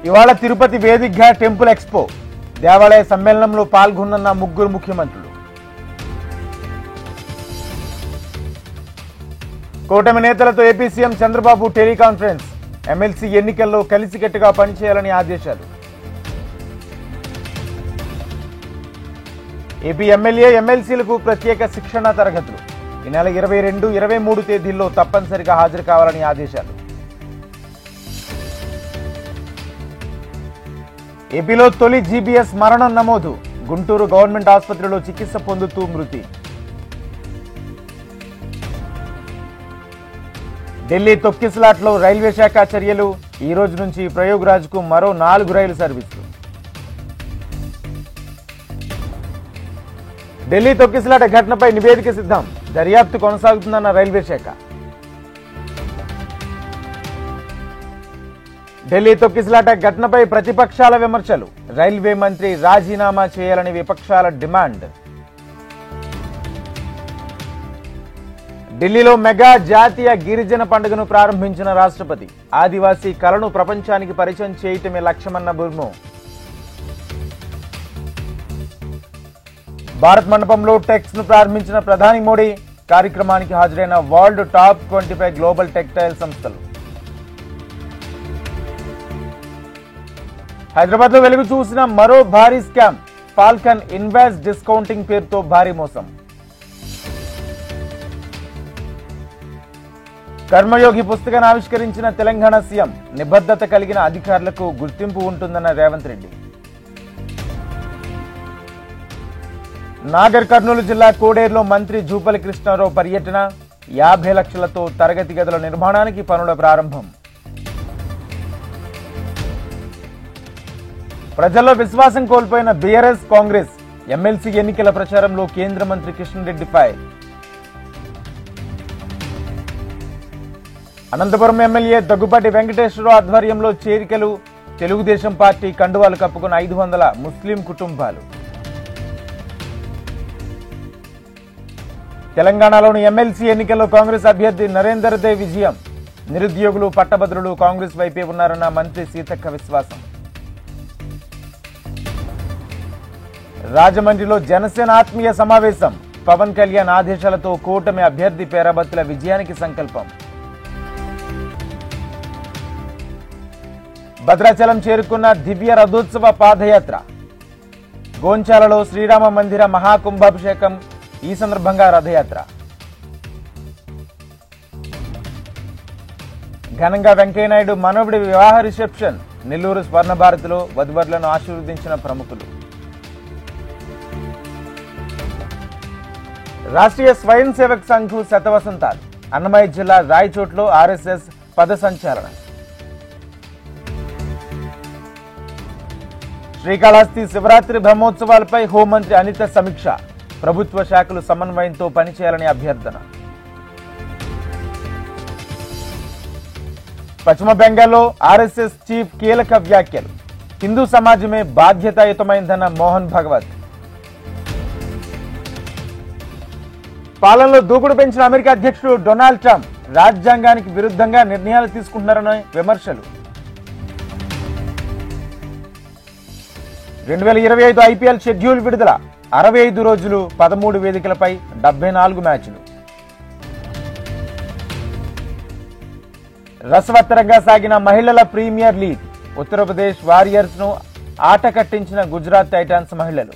ఇవాళ తిరుపతి వేదికగా temple expo దేవాలయ సమ్మేళనంలో పాల్గొన్న ముగ్గురు ముఖ్యమంత్రులు. కూటమి నేతలతో AP CM Chandrababu teleconference. MLC ఎన్నికల్లో కలిసికట్టుగా పనిచేయాలని ఆదేశాలు. ఏపీ ఎమ్మెల్యే ఎమ్మెల్సీలకు ప్రత్యేక శిక్షణ తరగతులు. ఈ నెల 22, 23 తేదీల్లో తప్పనిసరిగా హాజరు కావాలని ఆదేశాలు. ఏపీలో తొలి జీబీఎస్ మరణం నమోదు. గుంటూరు గవర్నమెంట్ ఆసుపత్రిలో చికిత్స పొందుతూ మృతి. ఢిల్లీ తొక్కిసలాట్లో రైల్వే శాఖ చర్యలు. ఈ రోజు నుంచి ప్రయోగరాజ్కు మరో 4 రైలు సర్వీసులు. ఢిల్లీ తొక్కిసలాట ఘటనపై నివేదిక సిద్ధం. దర్యాప్తు కొనసాగుతుందన్న రైల్వే శాఖ. ఢిల్లీ తొక్కిసలాట ఘటనపై ప్రతిపక్షాల విమర్శలు. రైల్వే మంత్రి రాజీనామా చేయాలని విపక్షాల డిమాండ్. ఢిల్లీలో మెగా జాతీయ గిరిజన పండుగను ప్రారంభించిన రాష్ట్రపతి. ఆదివాసీ కళను ప్రపంచానికి పరిచయం చేయటమే లక్ష్యమన్న ముర్ము. భారత్ మండపంలో టెక్స్ ను ప్రారంభించిన ప్రధాని మోడీ. కార్యక్రమానికి హాజరైన వరల్డ్ టాప్ 25 గ్లోబల్ టెక్స్టైల్ సంస్థలు. హైదరాబాద్ లో వెలుగు చూసిన మరో భారీ స్కామ్. ఫాల్కన్ ఇన్వాయిస్ డిస్కౌంటింగ్ పేరుతో భారీ మోసం. కర్మయోగి పుస్తకాన్ని ఆవిష్కరించిన తెలంగాణ సీఎం. నిబద్ధత కలిగిన అధికారులకు గుర్తింపు ఉంటుందన్న రేవంత్ రెడ్డి. నాగర్ కర్నూలు జిల్లా కోడేరులో మంత్రి జూపల్లి కృష్ణారావు పర్యటన. 50 లక్షలతో తరగతి గదుల నిర్మాణానికి పనుల ప్రారంభం. ప్రజల్లో విశ్వాసం కోల్పోయిన బీఆర్ఎస్ కాంగ్రెస్. ఎమ్మెల్సీ ఎన్నికల ప్రచారంలో కేంద్ర మంత్రి కిషన్ రెడ్డి ఫైర్. అనంతపురం ఎమ్మెల్యే దగ్గుపాటి వెంకటేశ్వరరావు ఆధ్వర్యంలో చేరికలు. తెలుగుదేశం పార్టీ కండువాలు కప్పుకున్న 500 ముస్లిం కుటుంబాలు. తెలంగాణలోని ఎమ్మెల్సీ ఎన్నికల్లో కాంగ్రెస్ అభ్యర్థి నరేందర్ దే విజయం. నిరుద్యోగులు పట్టభద్రులు కాంగ్రెస్ వైపే ఉన్నారన్న మంత్రి సీతక్క విశ్వాసం. రాజమండ్రిలో జనసేన ఆత్మీయ సమావేశం. పవన్ కళ్యాణ్ ఆదేశాలతో కూటమి అభ్యర్థి పేరాబత్తుల విజయానికి సంకల్పం. భద్రాచలం చేరుకున్న దివ్య రథోత్సవ పాదయాత్ర. గోంచాలలో శ్రీరామ మందిర మహాకుంభాభిషేకం. ఈ సందర్భంగా రథయాత్ర. ఘనంగా వెంకయ్యనాయుడు మనవడి వివాహ రిసెప్షన్. నెల్లూరు స్వర్ణ భారతిలో వధువరులను ఆశీర్వదించిన ప్రముఖులు. రాష్ట్రీయ స్వయం సేవక్ సంఘ్ శతవసంతాలు. అన్నమయ్య జిల్లా రాయచోట్లో ఆర్ఎస్ఎస్ పద సంచాలనం. శ్రీకాళహస్తి శివరాత్రి బ్రహ్మోత్సవాలపై హోంమంత్రి అనిత సమీక్ష. ప్రభుత్వ శాఖలు సమన్వయంతో పనిచేయాలని అభ్యర్థన. పశ్చిమ బెంగాల్లో ఆర్ఎస్ఎస్ చీఫ్ కీలక వ్యాఖ్యలు. హిందూ సమాజమే బాధ్యతాయుతమైందన్న మోహన్ భగవత్. పాలనలో దూకుడు పెంచిన అమెరికా అధ్యక్షుడు డొనాల్డ్ ట్రంప్. రాజ్యాంగానికి విరుద్ధంగా నిర్ణయాలు తీసుకుంటున్నారని విమర్శలు. 2025 ఐపీఎల్ షెడ్యూల్ విడుదల. 65 రోజులు 13 వేదికలపై 74 మ్యాచ్లు. రసవత్తరంగా సాగిన మహిళల ప్రీమియర్ లీగ్. ఉత్తరప్రదేశ్ వారియర్స్ ను ఆట కట్టించిన గుజరాత్ టైటాన్స్ మహిళలు.